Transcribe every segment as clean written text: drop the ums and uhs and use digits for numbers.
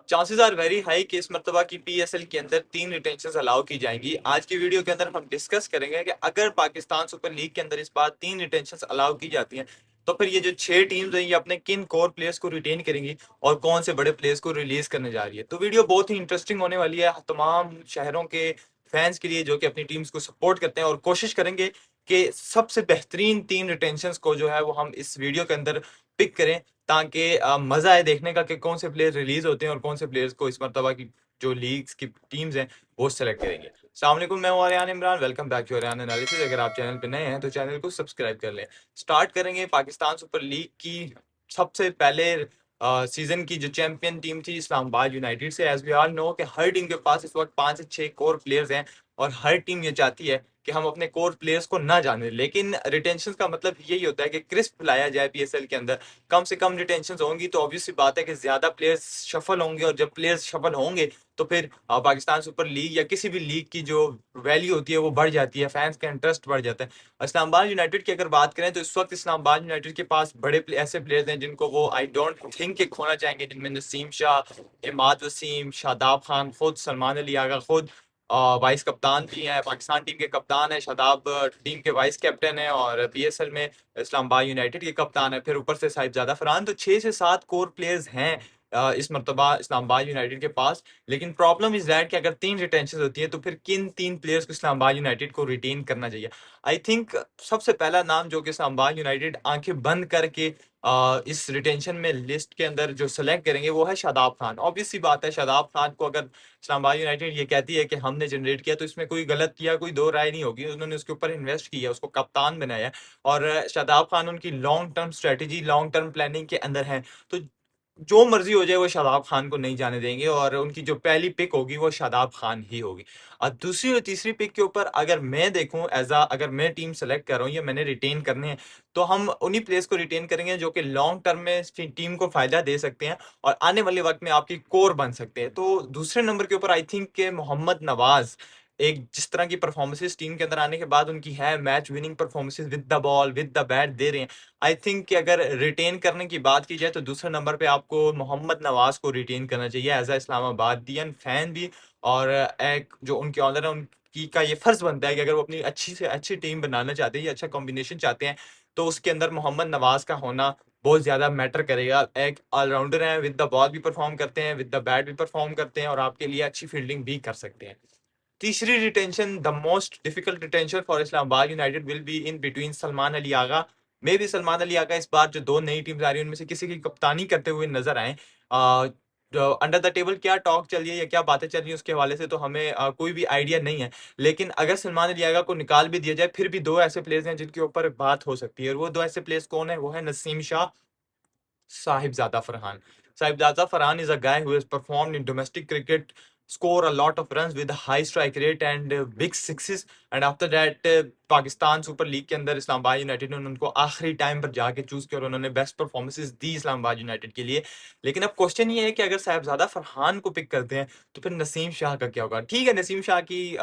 Chances are very high कि इस मरतबा की पीएसएल के अंदर 3 रिटेंशन अलाउ की जाएंगी। आज की वीडियो के अंदर हम डिस्कस करेंगे कि अगर पाकिस्तान सुपर लीग के अंदर इस बार 3 रिटेंशन अलाउ की जाती हैं तो फिर ये जो 6 टीम्स हैं ये अपने किन कोर प्लेयर्स को रिटेन करेंगी और कौन से बड़े प्लेयर्स को रिलीज करने जा रही है। तो वीडियो बहुत ही इंटरेस्टिंग होने वाली है तमाम शहरों के फैंस के लिए जो कि अपनी टीम्स को सपोर्ट करते हैं, और कोशिश करेंगे कि सबसे बेहतरीन 3 रिटेंशन को जो है वो हम इस वीडियो के अंदर पिक करें, ताकि मजा आए देखने का कि कौन से प्लेयर रिलीज होते हैं और कौन से प्लेयर्स को इस मरतबा की जो लीग्स की टीम्स हैं वो सेलेक्ट करेंगे। अस्सलाम वालेकुम, मैं हूं Aryan Imran. Welcome back to Aryan analysis. अगर आप चैनल पे नए हैं तो चैनल को सब्सक्राइब कर लें। स्टार्ट करेंगे पाकिस्तान सुपर लीग की सबसे पहले सीजन की जो चैंपियन टीम थी इस्लामाबाद यूनाइटेड से। एज वी ऑल नो कि हर टीम के पास इस वक्त 5 से 6 कोर प्लेयर्स हैं और हर टीम ये चाहती है कि हम अपने कोर प्लेयर्स को ना जाने, लेकिन रिटेंशन का मतलब यही होता है कि क्रिस्प लाया जाए पीएसएल के अंदर। कम से कम रिटेंशन होंगी तो ऑब्वियस सी बात है कि ज्यादा प्लेयर्स शफल होंगे, और जब प्लेयर्स शफल होंगे तो फिर पाकिस्तान सुपर लीग या किसी भी लीग की जो वैल्यू होती है वो बढ़ जाती है, फैंस का इंटरेस्ट बढ़ जाता है। इस्लामाबाद यूनाइटेड की अगर बात करें तो इस वक्त इस्लामाबाद यूनाइटेड के पास ऐसे प्लेयर्स हैं जिनको वो आई डोंट थिंक के खोना चाहेंगे, जिनमें नसीम शाह, इमाद वसीम, शादाब खान खुद, सलमान अली आगा खुद वाइस कप्तान भी हैं, पाकिस्तान टीम के कप्तान है शादाब, टीम के वाइस कैप्टन है और पीएसएल में इस्लामाबाद यूनाइटेड के कप्तान है। फिर ऊपर से साहिबजादा फरहान, तो 6 से 7 कोर प्लेयर्स हैं इस मरतबा इस्लामाबाद यूनाइटेड के पास। लेकिन प्रॉब्लम इज दैट कि अगर 3 रिटेंशन होती है तो फिर किन 3 प्लेयर्स को इस्लामाबाद यूनाइटेड को रिटेन करना चाहिए। आई थिंक सबसे पहला नाम जो कि इस्लामाबाद यूनाइटेड आंखें बंद करके इस रिटेंशन में लिस्ट के अंदर जो सेलेक्ट करेंगे वो है शादाब खान। ऑब्वियस सी बात है, शादाब खान को अगर इस्लामाबाद यूनाइटेड ये कहती है कि हमने जनरेट किया तो इसमें कोई गलत किया कोई दो राय नहीं होगी। उन्होंने उसके ऊपर इन्वेस्ट किया, उसको कप्तान बनाया है और शादाब खान उनकी long term strategy, long term planning के अंदर है। तो जो मर्जी हो जाए वो शादाब खान को नहीं जाने देंगे और उनकी जो पहली पिक होगी वो शादाब खान ही होगी। और दूसरी और तीसरी पिक के ऊपर अगर मैं देखूं अगर मैं टीम सेलेक्ट कर रहा हूँ या मैंने रिटेन करने हैं तो हम उन्हीं प्लेयर्स को रिटेन करेंगे जो कि लॉन्ग टर्म में टीम को फायदा दे सकते हैं और आने वाले वक्त में आपकी कोर बन सकते हैं। तो दूसरे नंबर के ऊपर आई थिंक के मोहम्मद नवाज, एक जिस तरह की परफॉर्मेंसेस टीम के अंदर आने के बाद उनकी है, match winning performances with the ball with the bat दे रहे हैं। आई थिंक कि अगर रिटेन करने की बात की जाए तो दूसरे नंबर पे आपको मोहम्मद नवाज को रिटेन करना चाहिए एज अ इस्लामाबादियन फैन भी। और एक जो उनके ऑनर है उनकी का ये फर्ज बनता है कि अगर वो अपनी अच्छी से अच्छी टीम बनाना चाहते हैं या अच्छा कॉम्बिनेशन चाहते हैं तो उसके अंदर मोहम्मद नवाज का होना बहुत ज्यादा मैटर करेगा। एक ऑलराउंडर है, विद द बॉल भी परफॉर्म करते हैं, विद द बैट भी परफॉर्म करते हैं और आपके लिए अच्छी फील्डिंग भी कर सकते हैं। तीसरी retention, the most difficult retention for Islamabad United will be in between Salman Ali Agha. मे भी सलमान अली आगा इस बार जो दो नई टीम्स आ रही है उनमें से किसी की कप्तानी करते हुए नजर आए। जो अंडर द टेबल क्या टॉक चल रही है या क्या बातें चल रही है उसके हवाले से तो हमें कोई भी आइडिया नहीं है। लेकिन अगर सलमान अली आगा को निकाल भी दिया जाए फिर भी दो ऐसे प्लेयर्स हैं जिनके ऊपर बात हो सकती है, और वो दो ऐसे प्लेयर्स कौन है? वो है Naseem Shah, Sahibzada Farhan. Sahibzada Farhan is a guy who has performed in domestic cricket, score a lot of runs with a high strike rate and big sixes. And after that, Pakistan super league के अंदर Islamabad United ने उनको आखिरी time पर जाके choose किया और उन्होंने बेस्ट परफॉर्मेंसेस दी इस्लामाबाद यूनाइटेड के लिए। लेकिन अब क्वेश्चन ये है कि अगर साहिबजादा फरहान को पिक करते हैं तो फिर नसीम शाह का क्या होगा? ठीक है, नसीम शाह की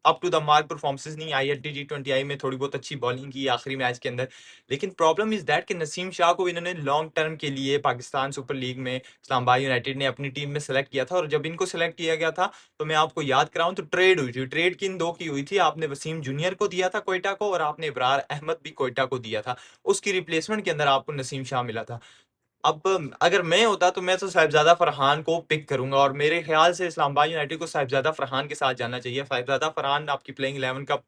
up to the mark performances नहीं आई है, T20I में थोड़ी बहुत अच्छी बॉलिंग की आखिरी मैच के अंदर। लेकिन प्रॉब्लम इज दैट कि नसीम शाह को इन्होंने लॉन्ग टर्म के लिए पाकिस्तान सुपर लीग में इस्लामाबाद यूनाइटेड ने अपनी टीम में सेलेक्ट किया था, और जब इनको सेलेक्ट किया गया था तो मैं आपको याद कराऊं तो ट्रेड हुई थी। ट्रेड किन दो की हुई थी? आपने वसीम जूनियर को दिया था कोयटा को और आपने इब्रार अहमद भी कोयटा को दिया था। उसकी रिप्लेसमेंट के अंदर आपको नसीम शाह मिला था। अब अगर मैं होता तो मैं तो साहिबजादा फरहान को पिक करूंगा और मेरे ख्याल से इस्लामाबाद यूनाइटेड को साहिबजादा फरहान के साथ जाना चाहिए। साहिबजादा फरहान आपकी प्लेइंग 11 का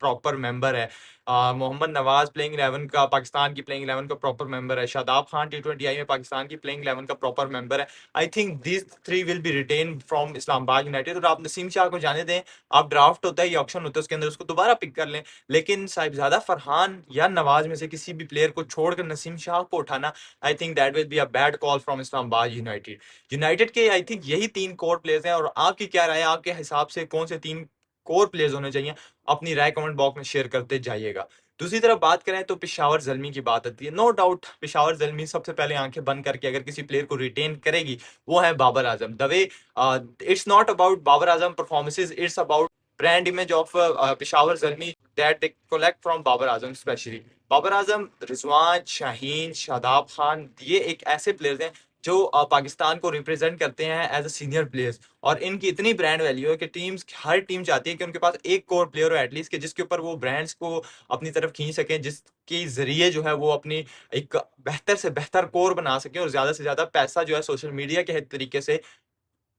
प्रॉपर मेंबर है। मोहम्मद नवाज प्लेइंग 11 का, पाकिस्तान की प्लेइंग 11 का प्रॉपर मेंबर है। शादाब खान T20I में पाकिस्तान की प्लेइंग 11 का प्रॉपर मेंबर है। I think these three will be retain from Islamabad United. और आप नसीम शाह को जाने दें, आप ड्राफ्ट होता है या ऑक्शन होता है उसके अंदर उसको दोबारा पिक कर लें, लेकिन साहिबजादा फरहान या नवाज में से किसी भी प्लेयर को छोड़कर नसीम शाह को उठाना, I think that will be a bad call from Islamabad United. United के आई थिंक यही 3 कोर प्लेयर्स हैं, और आपकी क्या राय है? आपके हिसाब से कौन से 3 कोर प्लेयर्स होने चाहिए? अपनी राय कमेंट बॉक्स में शेयर करते जाइएगा। दूसरी तरफ बात करें तो पेशावर जल्मी की बात आती है। नो डाउट पेशावर जल्मी सबसे पहले आंखें बंद करके अगर किसी प्लेयर को रिटेन करेगी वो है Babar Azam. The way it's not about Babar Azam performances, it's about brand image of Peshawar Zalmi that they collect from Babar Azam specially. Babar Azam, Rizwan, Shaheen, Shadab Khan, ये एक ऐसे प्लेयर्स हैं जो पाकिस्तान को रिप्रेजेंट करते हैं एज अ सीनियर प्लेयर्स, और इनकी इतनी ब्रांड वैल्यू है कि टीम्स, हर टीम चाहती है कि उनके पास एक कोर प्लेयर हो एटलीस्ट, कि जिसके ऊपर वो ब्रांड्स को अपनी तरफ खींच सकें, जिसके जरिए जो है वो अपनी एक बेहतर से बेहतर कोर बना सके और ज्यादा से ज्यादा पैसा जो है सोशल मीडिया के तरीके से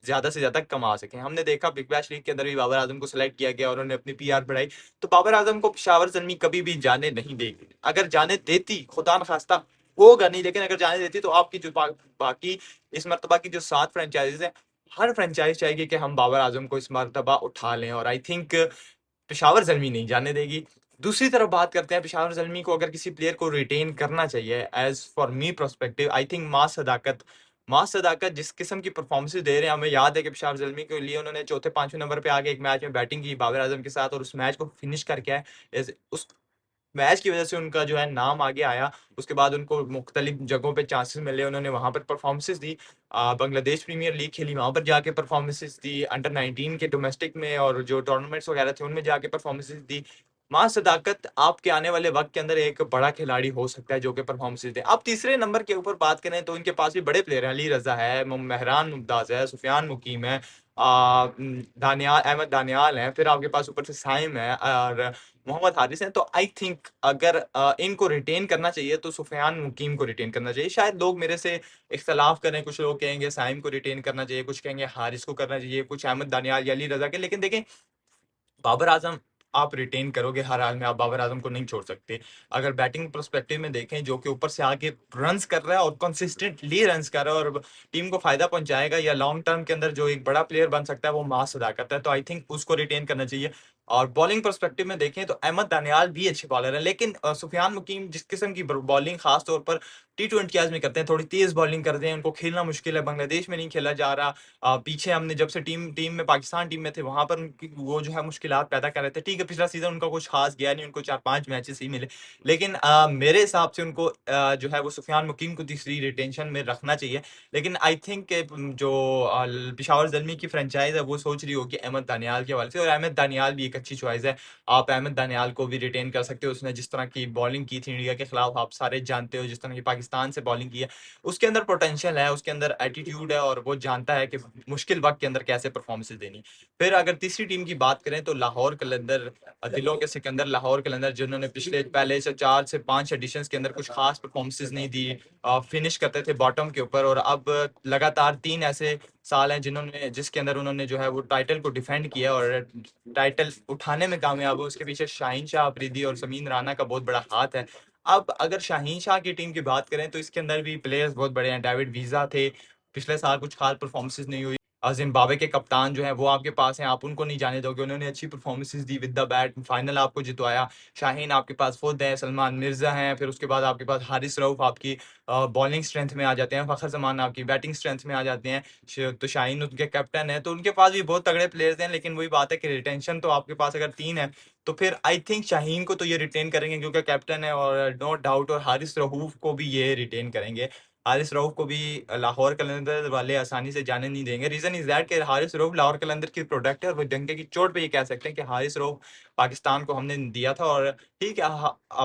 ज्यादा कमा सके। हमने देखा बिग बैश लीग के अंदर भी बाबर आजम को सिलेक्ट किया गया और उन्होंने अपनी पीआर बढ़ाई। तो बाबर आजम को पेशावर जल्मी कभी भी जाने नहीं देगी। अगर जाने देती, खुदा न खास्ता होगा नहीं, लेकिन अगर जाने देती तो आपकी जो बाकी इस मरतबा की जो 7 फ्रेंचाइजीज है, हर फ्रेंचाइज चाहेगी कि हम बाबर आजम को इस मरतबा उठा लें, और आई थिंक पेशावर जल्मी नहीं जाने देगी। दूसरी तरफ बात करते हैं, पेशावर जल्मी को अगर किसी प्लेयर को रिटेन करना चाहिए, as for me prospective, I think मास सदाकत जिस किस्म की परफॉर्मेंसेज दे रहे हैं, हमें याद है कि पेशावर जल्मी के लिए उन्होंने चौथे पांचवें नंबर पे आके एक मैच में बैटिंग की बाबर आजम के साथ, और उस मैच को फिनिश करके आए। उस मैच की वजह से उनका जो है नाम आगे आया। उसके बाद उनको मुख्तलिफ जगहों पे चांसेस मिले, उन्होंने वहां पर परफॉर्मेंसेज दी। बांग्लादेश प्रीमियर लीग खेली, वहां पर जाके परफॉर्मेंसेज दी, अंडर 19 के डोमेस्टिक में और जो टूर्नामेंट्स वगैरह थे उनमें जाके परफॉर्मेंसेज दी। मां सदाकत आपके आने वाले वक्त के अंदर एक बड़ा खिलाड़ी हो सकता है जो कि परफॉर्मेंसेज दे। अब तीसरे नंबर के ऊपर बात करें तो इनके पास भी बड़े प्लेयर हैं, अली रजा है, मेहरान मुमताज है, सुफियान मुकीम है, दानियाल, अहमद दानियाल है, फिर आपके पास ऊपर से साइम है और मोहम्मद हारिस हैं। तो आई थिंक अगर इनको रिटेन करना चाहिए तो सुफियान मुकीम को रिटेन करना चाहिए। शायद लोग मेरे से इख्तलाफ करें, कुछ लोग कहेंगे साइम को रिटेन करना चाहिए, कुछ कहेंगे हारिस को करना चाहिए, कुछ अहमद दानियाल या अली रजा के। लेकिन देखें, बाबर आजम आप रिटेन करोगे हर हाल में, आप बाबर आजम को नहीं छोड़ सकते। अगर बैटिंग पर्सपेक्टिव में देखें, जो कि ऊपर से आके रन्स कर रहा है और कंसिस्टेंटली रन्स कर रहा है और टीम को फायदा पहुंचाएगा या लॉन्ग टर्म के अंदर जो एक बड़ा प्लेयर बन सकता है, वो मास अदा करता है, तो आई थिंक उसको रिटेन करना चाहिए। और बॉलिंग पर्सपेक्टिव में देखें तो अहमद दानियाल भी अच्छे बॉलर है, लेकिन सुफियान मुकीम जिस किस्म की बॉलिंग खास तौर पर T20 में करते हैं, थोड़ी तेज बॉलिंग करते हैं, उनको खेलना मुश्किल है, बांग्लादेश में नहीं खेला जा रहा। पीछे हमने जब से टीम टीम में पाकिस्तान टीम में थे, वहां पर उनकी वो जो है मुश्किलात पैदा कर रहे थे। ठीक है, पिछला सीजन उनका कुछ खास गया नहीं, उनको 4-5 मैचेस ही मिले, लेकिन मेरे हिसाब से उनको जो है वो सुफियान मुकीम को तीसरी रिटेंशन में रखना चाहिए। लेकिन आई थिंक जो पेशावर जल्मी की फ्रेंचाइज है वो सोच रही होगी अहमद दानियाल के हवाले से, और अहमद दानियाल भी एक अच्छी चॉइस है। आप अहमद दानियाल को भी रिटेन कर सकते हो। उसने जिस तरह की बॉलिंग की थी इंडिया के खिलाफ, आप सारे जानते हो, जिस तरह की पाकिस्तान से बॉलिंग की है, उसके अंदर पोटेंशियल है, उसके अंदर एटीट्यूड है, और वो जानता है कि मुश्किल वक्त के अंदर कैसे परफॉर्मेंसेज देनी। फिर अगर तीसरी टीम की बात करें तो लाहौर कलंदर, दिलों के सिकंदर लाहौर कलंदर, जिन्होंने पिछले पहले से 4 से 5 एडिशंस के अंदर कुछ खास परफॉर्मेंसेज नहीं दी, फिनिश करते थे बॉटम के ऊपर, और अब लगातार 3 ऐसे साल हैं जिसके अंदर उन्होंने जो है वो टाइटल को डिफेंड किया और टाइटल उठाने में कामयाब हुए। उसके पीछे शाहीन शाह अफरीदी और समीन राणा का बहुत बड़ा हाथ है। अब अगर शाहीन शाह की टीम की बात करें तो इसके अंदर भी प्लेयर्स बहुत बड़े हैं। डेविड वीजा थे, पिछले साल कुछ खास परफॉर्मेंसेज नहीं हुई। जिम्बाब्वे के कप्तान जो है वो आपके पास हैं, आप उनको नहीं जाने दोगे, उन्होंने अच्छी performances the, with the bat final आपको जितवाया। शाहीन आपके पास खुद है, सलमान मिर्जा हैं, फिर उसके बाद आपके पास हारिस रऊफ आपकी बॉलिंग स्ट्रेंथ में आ जाते हैं, फखर जमान आपकी बैटिंग स्ट्रेंथ में आ जाते हैं। तो शाहीन उनके कैप्टन है, तो उनके पास भी बहुत तगड़े प्लेयर्स हैं। लेकिन वही बात है कि रिटेंशन तो आपके पास अगर 3 है तो फिर आई थिंक शाहीन को तो ये रिटेन करेंगे क्योंकि कैप्टन है, और नो डाउट, और हारिस रऊफ को भी ये रिटेन करेंगे। हारिस रऊफ को भी लाहौर कलंदर वाले आसानी से जाने नहीं देंगे। रीजन इज दैट कि हारिस रऊफ लाहौर कलंदर की प्रोडक्ट है, और वो डंके की चोट पे ये कह सकते हैं कि हारिस रऊफ पाकिस्तान को हमने दिया था। और ठीक है,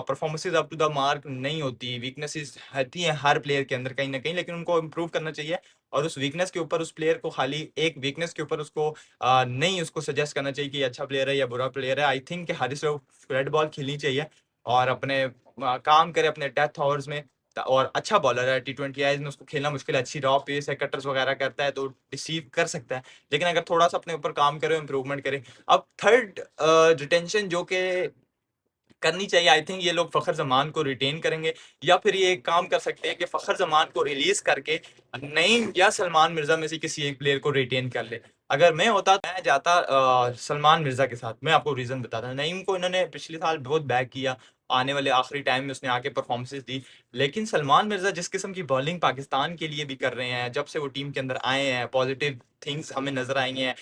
performances up to the mark नहीं होती, वीकनेसेस रहती हैं हर प्लेयर के अंदर कहीं ना कहीं, लेकिन उनको इम्प्रूव करना चाहिए। और उस वीकनेस के ऊपर उस प्लेयर को, खाली एक वीकनेस के ऊपर उसको नहीं उसको सजेस्ट करना चाहिए कि ये अच्छा प्लेयर है या बुरा प्लेयर है। I think Haris Rauf red ball खेलनी चाहिए और अपने काम करे अपने डेथ ओवर्स में। और अच्छा बॉलर है, T20 आईज में उसको खेलना मुश्किल है, अच्छी रॉ पेस है, कटर्स वगैरह करता है तो रिसीव कर सकता है। लेकिन अगर थोड़ा सा अपने ऊपर काम करे, इंप्रूवमेंट करे। अब थर्ड रिटेंशन जो कि करनी चाहिए, आई थिंक ये लोग फखर जमान को रिटेन करेंगे, या फिर ये एक काम कर सकते हैं कि फखर जमान को रिलीज करके नईम या सलमान मिर्जा में से किसी एक प्लेयर को रिटेन कर ले। अगर मैं होता तो मैं जाता सलमान मिर्जा के साथ। मैं आपको रीजन बताता हूँ, नईम को इन्होंने पिछले साल बहुत बैक किया, आने वाले आखिरी टाइम में उसने आके परफॉर्मेंसेज दी। लेकिन सलमान मिर्जा जिस किस्म की बॉलिंग पाकिस्तान के लिए भी कर रहे हैं, जब से वो टीम के अंदर आए हैं, पॉजिटिव थिंग्स हमें नजर आई हैं,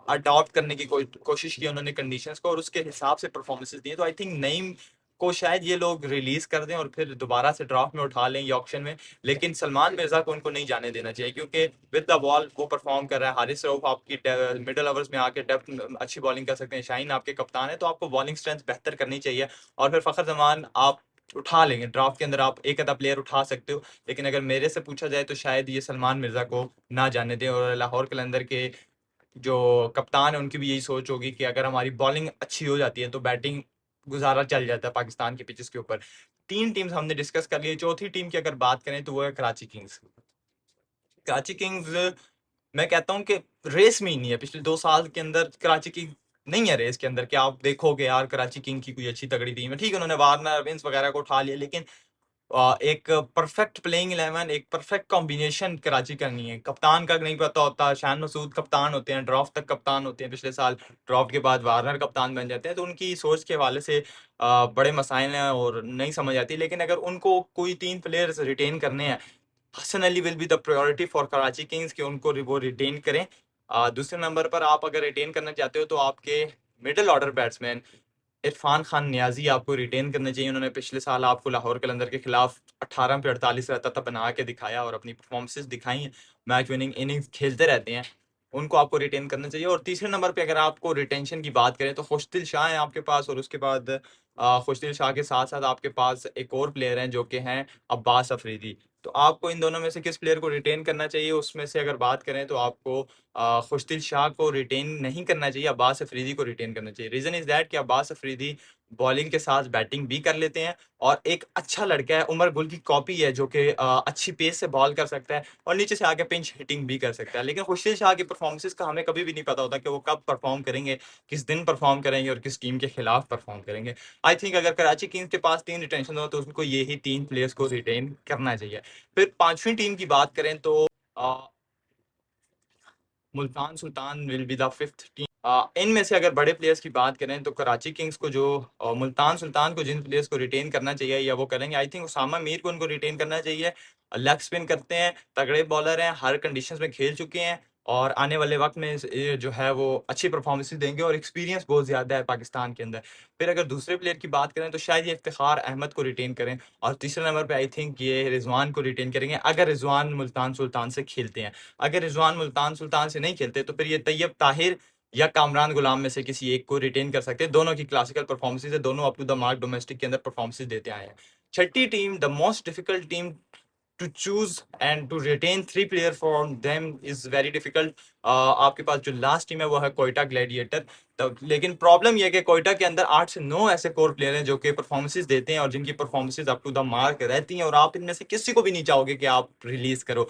अडॉप्ट करने की कोशिश की उन्होंने कंडीशंस को, और उसके हिसाब से परफॉर्मेंसेज दिए। तो आई थिंक नईम को शायद ये लोग रिलीज कर दें और फिर दोबारा से ड्राफ्ट में उठा लें या ऑक्शन में। लेकिन सलमान मिर्जा को उनको नहीं जाने देना चाहिए, क्योंकि विद द बॉल वो परफॉर्म कर रहा है। हारिस रऊफ आपकी मिडल ओवर्स में आके डेप्थ अच्छी बॉलिंग कर सकते हैं, शाहीन आपके कप्तान है, तो आपको बॉलिंग स्ट्रेंथ बेहतर करनी चाहिए। और फिर फखर जमान आप उठा लेंगे ड्राफ्ट के अंदर, आप एक आधा प्लेयर उठा सकते हो, लेकिन अगर मेरे से पूछा जाए तो शायद ये सलमान मिर्जा को ना जाने दें। और लाहौर कलंदर के जो कप्तान है उनकी भी यही सोच होगी कि अगर हमारी बॉलिंग अच्छी हो जाती है तो बैटिंग गुजारा चल जाता है पाकिस्तान के पिचेस के ऊपर। तीन टीम्स हमने डिस्कस कर ली, चौथी टीम की अगर बात करें तो वो है कराची किंग्स। कराची किंग्स मैं कहता हूँ कि रेस में ही नहीं है, पिछले 2 साल के अंदर कराची किंग नहीं है रेस के अंदर। क्या आप देखोगे यार कराची किंग की कोई अच्छी तगड़ी टीम है, ठीक है उन्होंने वार्नर विंस वगैरह को उठा लिया, लेकिन एक परफेक्ट प्लेइंग 11, एक परफेक्ट कॉम्बिनेशन कराची का नहीं है। कप्तान का नहीं पता होता, शान मसूद कप्तान होते हैं, ड्राफ्ट तक कप्तान होते हैं पिछले साल, ड्राफ्ट के बाद वार्नर कप्तान बन जाते हैं, तो उनकी सोच के हवाले से बड़े मसाइल हैं और नहीं समझ आती। लेकिन अगर उनको कोई 3 प्लेयर्स रिटेन करने हैं, Hasan Ali will be the priority for Karachi Kings कि उनको वो रिटेन करें। दूसरे नंबर पर आप अगर रिटेन करना चाहते हो तो आपके middle order batsman Irfan Khan Niazi आपको रिटेन करने चाहिए। उन्होंने पिछले साल आपको लाहौर कलंदर के खिलाफ 18 पे 48 रहता था बना के दिखाया और अपनी परफॉर्मेंसेस दिखाई हैं, मैच विनिंग इनिंग्स खेलते रहते हैं, उनको आपको रिटेन करना चाहिए। और तीसरे नंबर पे अगर आपको रिटेंशन की बात करें तो खुशदिल शाह है आपके पास, और उसके बाद खुशदिल शाह के साथ साथ आपके पास एक और प्लेयर हैं जो कि हैं अब्बास अफरीदी। तो आपको इन दोनों में से किस प्लेयर को रिटेन करना चाहिए, उसमें से अगर बात करें तो आपको खुशदिल शाह को रिटेन नहीं करना चाहिए, अब्बास अफरीदी को रिटेन करना चाहिए। रीजन इज दैट कि अब्बास अफरीदी बॉलिंग के साथ बैटिंग भी कर लेते हैं और एक अच्छा लड़का है, उमर गुल की कॉपी है जो कि अच्छी पेस से बॉल कर सकता है और नीचे से आके पिंच हिटिंग भी कर सकता है। लेकिन खुशदिल शाह की परफॉर्मेंसेस का हमें कभी भी नहीं पता होता कि वो कब परफॉर्म करेंगे, किस दिन परफॉर्म करेंगे और किस टीम के खिलाफ परफॉर्म करेंगे। आई थिंक अगर कराची किंग्स के पास 3 रिटेंशन हो तो उनको ये ही 3 प्लेयर्स को रिटेन करना चाहिए। फिर पांचवी टीम की बात करें तो Multan Sultan will be the fifth team. इनमें से अगर बड़े प्लेयर्स की बात करें तो कराची किंग्स को जो मुल्तान सुल्तान को जिन प्लेयर्स को रिटेन करना चाहिए या वो करेंगे, आई थिंक उसामा मीर को उनको रिटेन करना चाहिए। लेग स्पिन करते हैं, तगड़े बॉलर हैं, हर कंडीशंस में खेल चुके हैं और आने वाले वक्त में ये जो है वो अच्छी परफॉर्मेंस देंगे और एक्सपीरियंस बहुत ज्यादा है पाकिस्तान के अंदर। फिर अगर दूसरे प्लेयर की बात करें तो शायद ये इफ्तिखार अहमद को रिटेन करें, और तीसरे नंबर पे आई थिंक ये रिजवान को रिटेन करेंगे अगर रिजवान मुल्तान सुल्तान से खेलते हैं। अगर रिजवान मुल्तान सुल्तान से नहीं खेलते तो फिर ये तैयब ताहिर या कामरान गुलाम में से किसी एक को रिटेन कर सकते हैं। दोनों की क्लासिकल परफॉर्मेंसेज है, दोनों up to the mark domestic के अंदर परफॉर्मेंसेज देते आए हैं। छठी team, the most difficult team to choose and to retain 3 player from them is very difficult. आपके पास जो लास्ट टीम है वो है कोयटा ग्लैडिएटर। तब लेकिन प्रॉब्लम यह है कि कोयटा के अंदर 8 से 9 ऐसे कोर प्लेयर हैं जो कि परफॉर्मेंसेज देते हैं और जिनकी performances up to the mark रहती हैं और आप इनमें से किसी को भी नहीं चाहोगे कि आप रिलीज करो।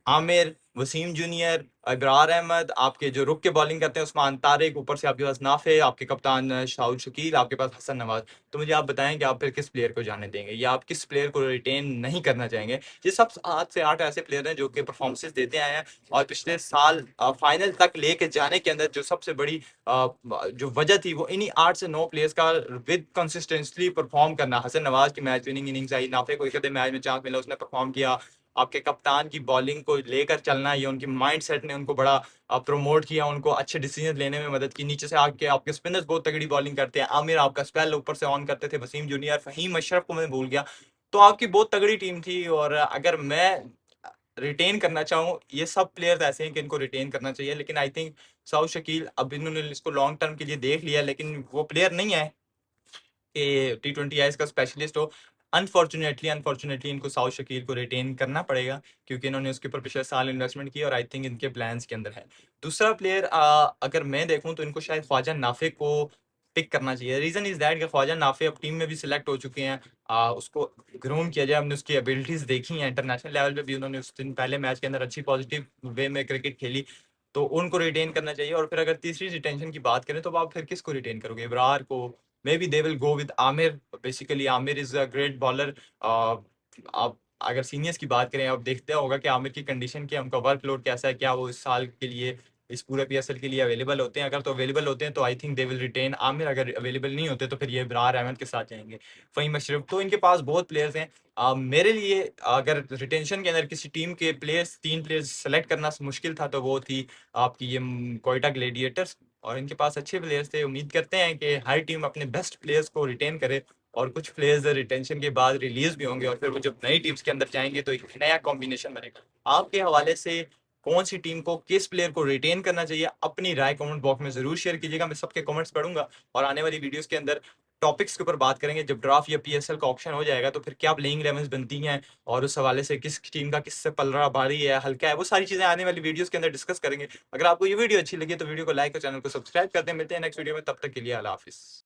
आमिर, वसीम जूनियर, इब्रार अहमद, आपके जो रुक के बॉलिंग करते हैं उस्मान तारिक, ऊपर से आपके पास नाफे, आपके कप्तान शाहुल शकील, आपके पास हसन नवाज। तो मुझे आप बताएं कि आप फिर किस प्लेयर को जाने देंगे या आप किस प्लेयर को रिटेन नहीं करना चाहेंगे। ये सब 7 से 8 ऐसे प्लेयर हैं जो कि परफॉर्मेंसेज देते आए हैं और पिछले साल फाइनल तक लेके जाने के अंदर जो सबसे बड़ी जो वजह थी वो इन्हीं 8 से 9 प्लेयर्स का विद कंसिस्टेंटली परफॉर्म करना। हसन नवाज की मैच विनिंग इनिंग्स आई, नाफे को एक आधे मैच में चांस मिला, उसने परफॉर्म किया। आपके कप्तान की बॉलिंग को लेकर चलना, ये उनकी माइंडसेट ने उनको बड़ा प्रमोट किया, उनको अच्छे डिसीजन लेने में मदद की। नीचे से आके आपके स्पिनर्स बहुत तगड़ी बॉलिंग करते हैं, आमिर आपका स्पेल ऊपर से ऑन करते थे, वसीम जूनियर, फहीम अशरफ को मैं भूल गया। तो आपकी बहुत तगड़ी टीम थी और अगर मैं रिटेन करना चाहूँ, ये सब प्लेयर्स ऐसे हैं कि इनको रिटेन करना चाहिए। लेकिन आई थिंक साउथ शकील अब इन्होंने इसको लॉन्ग टर्म के लिए देख लिया, लेकिन वो प्लेयर नहीं है कि T20 आईएस का स्पेशलिस्ट हो। अनफॉर्चुनेटली इनको साउथ शकील को रिटेन करना पड़ेगा क्योंकि इन्होंने उसके ऊपर पिछले साल इन्वेस्टमेंट की और आई थिंक इनके प्लान्स के अंदर है। दूसरा प्लेयर अगर मैं देखूं तो इनको शायद ख्वाजा नाफे को पिक करना चाहिए। रीजन इज दैट कि ख्वाजा नाफे अब टीम में भी सिलेक्ट हो चुके हैं। उसको ग्रूम किया जाए, हमने उसकी एबिलिटीज देखी हैं, इंटरनेशनल लेवल पे भी उन्होंने उस दिन पहले मैच के अंदर अच्छी पॉजिटिव वे में क्रिकेट खेली, तो उनको रिटेन करना चाहिए। और फिर अगर तीसरी रिटेंशन की बात करें तो आप फिर किसको रिटेन करोगे? इब्रार को? May be they will go with Aamir. Basically Aamir is a great bowler. आप अगर सीनियर्स की बात करें, आप देखते होगा कि आमिर की कंडीशन क्या है, उनका वर्कलोड कैसा है, क्या वो इस साल के लिए इस पूरे पीएसएल के लिए अवेलेबल होते हैं। अगर तो अवेलेबल होते हैं तो I think they will retain Amir, अगर अवेलेबल नहीं होते तो फिर ये इब्रार अहमद के साथ जाएंगे, फ़हीम अशरफ। तो इनके पास बहुत प्लेयर्स हैं। मेरे लिए अगर रिटेंशन के अंदर किसी टीम के प्लेयर्स 3 प्लेयर्स सेलेक्ट करना मुश्किल था तो वो थी आपकी ये कोयटा ग्लेडिएटर्स, और इनके पास अच्छे प्लेयर्स थे। उम्मीद करते हैं कि हर टीम अपने बेस्ट प्लेयर्स को रिटेन करे और कुछ प्लेयर्स रिटेंशन के बाद रिलीज भी होंगे और फिर वो जब नई टीम्स के अंदर जाएंगे तो एक नया कॉम्बिनेशन बनेगा। आपके हवाले से कौन सी टीम को, किस प्लेयर को रिटेन करना चाहिए, अपनी राय कमेंट बॉक्स में जरूर शेयर कीजिएगा। मैं सबके कमेंट्स पढ़ूंगा और आने वाली वीडियोस के अंदर टॉपिक्स के ऊपर बात करेंगे। जब ड्राफ्ट या पीएसएल का ऑप्शन हो जाएगा तो फिर क्या प्लेइंग 11 बनती हैं और उस हवाले से किस टीम का किससे पलड़ा भारी है, हल्का है, वो सारी चीजें आने वाली वीडियोस के अंदर डिस्कस करेंगे। अगर आपको ये वीडियो अच्छी लगी तो वीडियो को लाइक और चैनल को सब्सक्राइब कर दें। मिलते हैं नेक्स्ट वीडियो में, तब तक के लिए अल्लाह हाफिज।